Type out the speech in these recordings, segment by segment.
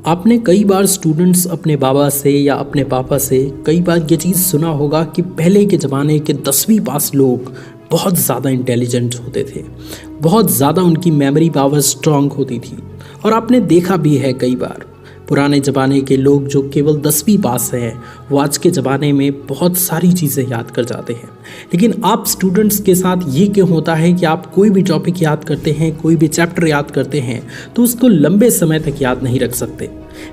आपने कई बार स्टूडेंट्स अपने बाबा से या अपने पापा से कई बार ये चीज़ सुना होगा कि पहले के ज़माने के 10वीं पास लोग बहुत ज़्यादा इंटेलिजेंट होते थे, बहुत ज़्यादा उनकी मेमोरी पावर स्ट्रांग होती थी। और आपने देखा भी है कई बार पुराने ज़माने के लोग जो केवल 10वीं पास हैं वो आज के ज़माने में बहुत सारी चीज़ें याद कर जाते हैं। लेकिन आप स्टूडेंट्स के साथ ये क्यों होता है कि आप कोई भी टॉपिक याद करते हैं, कोई भी चैप्टर याद करते हैं तो उसको लंबे समय तक याद नहीं रख सकते।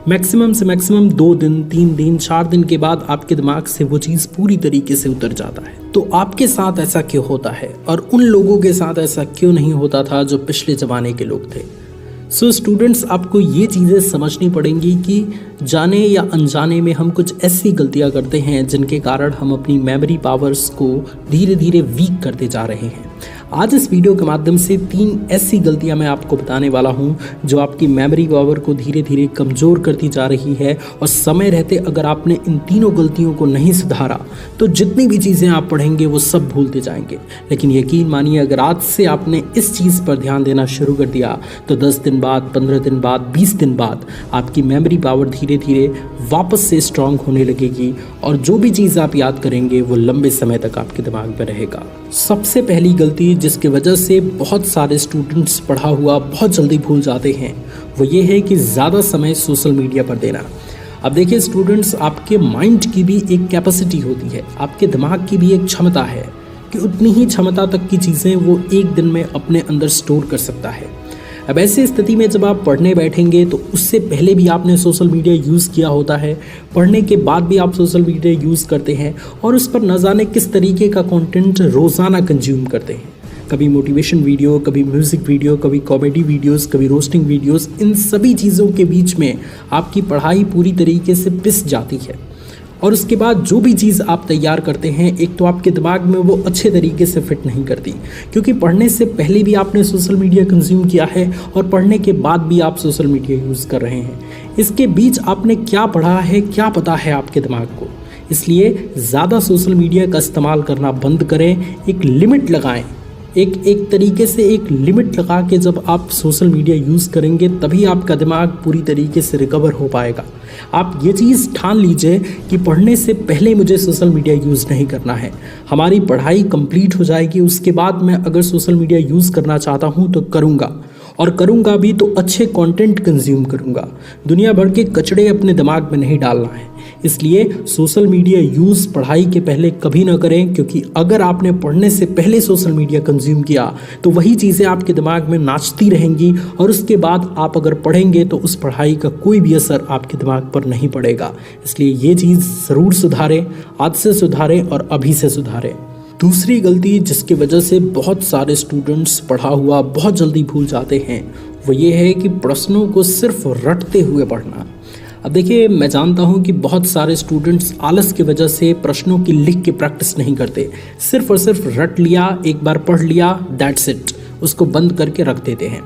मैक्सिमम से मैक्सिमम 2 दिन, 3 दिन, 4 दिन के बाद आपके दिमाग से वो चीज़ पूरी तरीके से उतर जाता है। तो आपके साथ ऐसा क्यों होता है और उन लोगों के साथ ऐसा क्यों नहीं होता था जो पिछले ज़माने के लोग थे। सो स्टूडेंट्स, आपको ये चीज़ें समझनी पड़ेंगी कि जाने या अनजाने में हम कुछ ऐसी गलतियां करते हैं जिनके कारण हम अपनी मेमोरी पावर्स को धीरे धीरे वीक करते जा रहे हैं। आज इस वीडियो के माध्यम से 3 ऐसी गलतियां मैं आपको बताने वाला हूं जो आपकी मेमोरी पावर को धीरे धीरे कमज़ोर करती जा रही है। और समय रहते अगर आपने इन तीनों गलतियों को नहीं सुधारा तो जितनी भी चीज़ें आप पढ़ेंगे वो सब भूलते जाएंगे। लेकिन यकीन मानिए, अगर आज से आपने इस चीज़ पर ध्यान देना शुरू कर दिया तो 10 दिन बाद, 15 दिन बाद, 20 दिन बाद आपकी मेमोरी पावर धीरे धीरे वापस से स्ट्रांग होने लगेगी और जो भी चीज़ आप याद करेंगे वो लंबे समय तक आपके दिमाग में रहेगा। सबसे पहली गलती जिसकी वजह से बहुत सारे स्टूडेंट्स पढ़ा हुआ बहुत जल्दी भूल जाते हैं वो ये है कि ज़्यादा समय सोशल मीडिया पर देना। अब देखिए स्टूडेंट्स, आपके माइंड की भी एक कैपेसिटी होती है, आपके दिमाग की भी एक क्षमता है कि उतनी ही क्षमता तक की चीज़ें वो एक दिन में अपने अंदर स्टोर कर सकता है। अब ऐसी स्थिति में जब आप पढ़ने बैठेंगे तो उससे पहले भी आपने सोशल मीडिया यूज़ किया होता है, पढ़ने के बाद भी आप सोशल मीडिया यूज़ करते हैं और उस पर न जाने किस तरीके का कंटेंट रोज़ाना कंज्यूम करते हैं। कभी मोटिवेशन वीडियो, कभी म्यूज़िक वीडियो, कभी कॉमेडी वीडियोस, कभी रोस्टिंग वीडियोस। इन सभी चीज़ों के बीच में आपकी पढ़ाई पूरी तरीके से पिस जाती है और उसके बाद जो भी चीज़ आप तैयार करते हैं एक तो आपके दिमाग में वो अच्छे तरीके से फिट नहीं करती, क्योंकि पढ़ने से पहले भी आपने सोशल मीडिया कंज्यूम किया है और पढ़ने के बाद भी आप सोशल मीडिया यूज़ कर रहे हैं। इसके बीच आपने क्या पढ़ा है क्या पता है आपके दिमाग को। इसलिए ज़्यादा सोशल मीडिया का इस्तेमाल करना बंद करें, एक लिमिट लगाएं। एक तरीके से एक लिमिट लगा के जब आप सोशल मीडिया यूज़ करेंगे तभी आपका दिमाग पूरी तरीके से रिकवर हो पाएगा। आप ये चीज़ ठान लीजिए कि पढ़ने से पहले मुझे सोशल मीडिया यूज़ नहीं करना है। हमारी पढ़ाई कंप्लीट हो जाएगी, उसके बाद मैं अगर सोशल मीडिया यूज़ करना चाहता हूँ तो करूँगा, और करूँगा भी तो अच्छे कंटेंट कंज्यूम करूँगा। दुनिया भर के कचड़े अपने दिमाग में नहीं डालना है। इसलिए सोशल मीडिया यूज़ पढ़ाई के पहले कभी ना करें, क्योंकि अगर आपने पढ़ने से पहले सोशल मीडिया कंज्यूम किया तो वही चीज़ें आपके दिमाग में नाचती रहेंगी और उसके बाद आप अगर पढ़ेंगे तो उस पढ़ाई का कोई भी असर आपके दिमाग पर नहीं पड़ेगा। इसलिए ये चीज़ ज़रूर सुधारें, आज से सुधारें और अभी से सुधारें। दूसरी गलती जिसकी वजह से बहुत सारे स्टूडेंट्स पढ़ा हुआ बहुत जल्दी भूल जाते हैं वो ये है कि प्रश्नों को सिर्फ रटते हुए पढ़ना। अब देखिए, मैं जानता हूँ कि बहुत सारे स्टूडेंट्स आलस की वजह से प्रश्नों की लिख के प्रैक्टिस नहीं करते, सिर्फ और सिर्फ रट लिया, एक बार पढ़ लिया, दैट्स इट, उसको बंद करके रख देते हैं।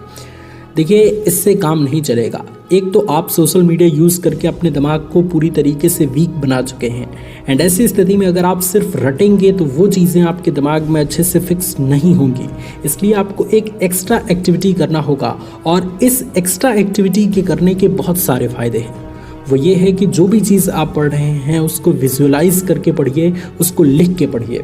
देखिए, इससे काम नहीं चलेगा। एक तो आप सोशल मीडिया यूज़ करके अपने दिमाग को पूरी तरीके से वीक बना चुके हैं एंड ऐसी स्थिति में अगर आप सिर्फ रटेंगे तो वो चीज़ें आपके दिमाग में अच्छे से फिक्स नहीं होंगी। इसलिए आपको एक एक्स्ट्रा एक्टिविटी करना होगा और इस एक्स्ट्रा एक्टिविटी के करने के बहुत सारे फ़ायदे हैं। वो ये है कि जो भी चीज़ आप पढ़ रहे हैं उसको विजुअलाइज करके पढ़िए, उसको लिख के पढ़िए।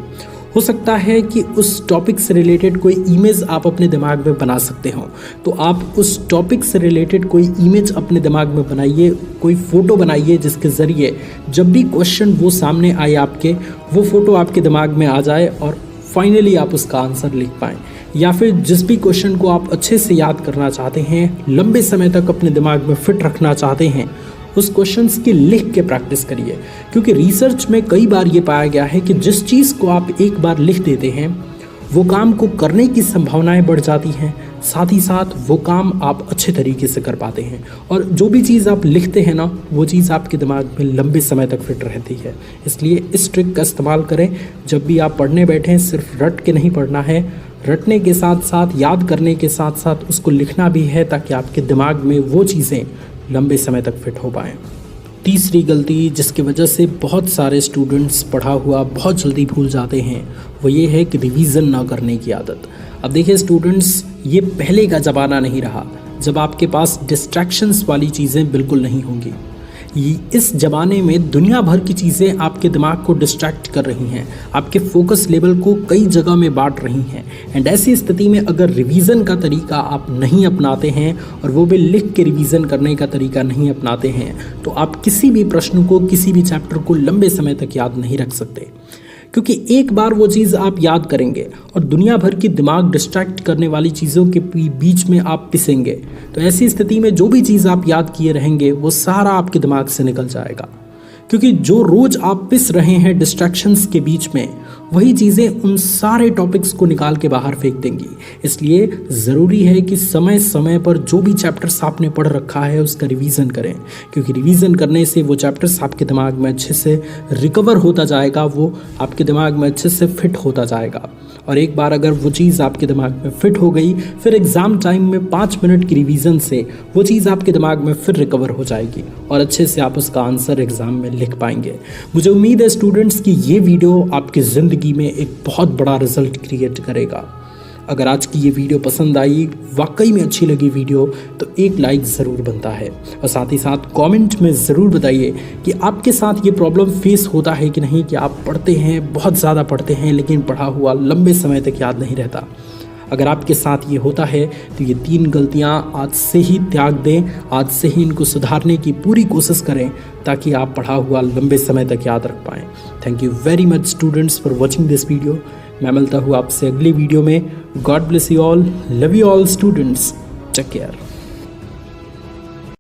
हो सकता है कि उस टॉपिक से रिलेटेड कोई इमेज आप अपने दिमाग में बना सकते हो, तो आप उस टॉपिक से रिलेटेड कोई इमेज अपने दिमाग में बनाइए, कोई फ़ोटो बनाइए जिसके ज़रिए जब भी क्वेश्चन वो सामने आए आपके, वो फ़ोटो आपके दिमाग में आ जाए और फाइनली आप उसका आंसर लिख पाएँ। या फिर जिस भी क्वेश्चन को आप अच्छे से याद करना चाहते हैं, लंबे समय तक अपने दिमाग में फिट रखना चाहते हैं, उस क्वेश्चंस की लिख के प्रैक्टिस करिए। क्योंकि रिसर्च में कई बार ये पाया गया है कि जिस चीज़ को आप एक बार लिख देते हैं वो काम को करने की संभावनाएं बढ़ जाती हैं, साथ ही साथ वो काम आप अच्छे तरीके से कर पाते हैं। और जो भी चीज़ आप लिखते हैं ना, वो चीज़ आपके दिमाग में लंबे समय तक फिट रहती है। इसलिए इस ट्रिक का इस्तेमाल करें। जब भी आप पढ़ने बैठें सिर्फ रट के नहीं पढ़ना है, रटने के साथ साथ, याद करने के साथ साथ उसको लिखना भी है ताकि आपके दिमाग में वो चीज़ें लंबे समय तक फिट हो पाएँ। तीसरी गलती जिसकी वजह से बहुत सारे स्टूडेंट्स पढ़ा हुआ बहुत जल्दी भूल जाते हैं वो ये है कि रिवीज़न ना करने की आदत। अब देखिए स्टूडेंट्स, ये पहले का ज़माना नहीं रहा जब आपके पास डिस्ट्रैक्शंस वाली चीज़ें बिल्कुल नहीं होंगी। इस ज़माने में दुनिया भर की चीज़ें आपके दिमाग को डिस्ट्रैक्ट कर रही हैं, आपके फोकस लेवल को कई जगह में बांट रही हैं। एंड ऐसी स्थिति में अगर रिवीजन का तरीका आप नहीं अपनाते हैं और वो भी लिख के रिवीजन करने का तरीका नहीं अपनाते हैं, तो आप किसी भी प्रश्न को, किसी भी चैप्टर को लंबे समय तक याद नहीं रख सकते। क्योंकि एक बार वो चीज़ आप याद करेंगे और दुनिया भर की दिमाग डिस्ट्रैक्ट करने वाली चीज़ों के बीच में आप पिसेंगे, तो ऐसी स्थिति में जो भी चीज़ आप याद किए रहेंगे वो सारा आपके दिमाग से निकल जाएगा। क्योंकि जो रोज़ आप पिस रहे हैं डिस्ट्रैक्शंस के बीच में, वही चीज़ें उन सारे टॉपिक्स को निकाल के बाहर फेंक देंगी। इसलिए ज़रूरी है कि समय समय पर जो भी चैप्टर्स आपने पढ़ रखा है उसका रिवीजन करें, क्योंकि रिवीजन करने से वो चैप्टर्स आपके दिमाग में अच्छे से रिकवर होता जाएगा, वो आपके दिमाग में अच्छे से फिट होता जाएगा। और एक बार अगर वो चीज़ आपके दिमाग में फिट हो गई, फिर एग्ज़ाम टाइम में 5 मिनट की रिवीजन से वो चीज़ आपके दिमाग में फिर रिकवर हो जाएगी और अच्छे से आप उसका आंसर एग्ज़ाम में लिख पाएंगे। मुझे उम्मीद है स्टूडेंट्स कि ये वीडियो आपकी ज़िंदगी में एक बहुत बड़ा रिजल्ट क्रिएट करेगा। अगर आज की ये वीडियो पसंद आई, वाकई में अच्छी लगी वीडियो, तो एक लाइक ज़रूर बनता है। और साथ ही साथ कमेंट में ज़रूर बताइए कि आपके साथ ये प्रॉब्लम फेस होता है कि नहीं, कि आप पढ़ते हैं, बहुत ज़्यादा पढ़ते हैं, लेकिन पढ़ा हुआ लंबे समय तक याद नहीं रहता। अगर आपके साथ ये होता है तो ये 3 गलतियाँ आज से ही त्याग दें, आज से ही इनको सुधारने की पूरी कोशिश करें, ताकि आप पढ़ा हुआ लंबे समय तक याद रख पाएँ। Thank you very much students for watching this video. मैं मिलता हूँ आपसे अगली वीडियो में। God bless you all, love you all students, take care.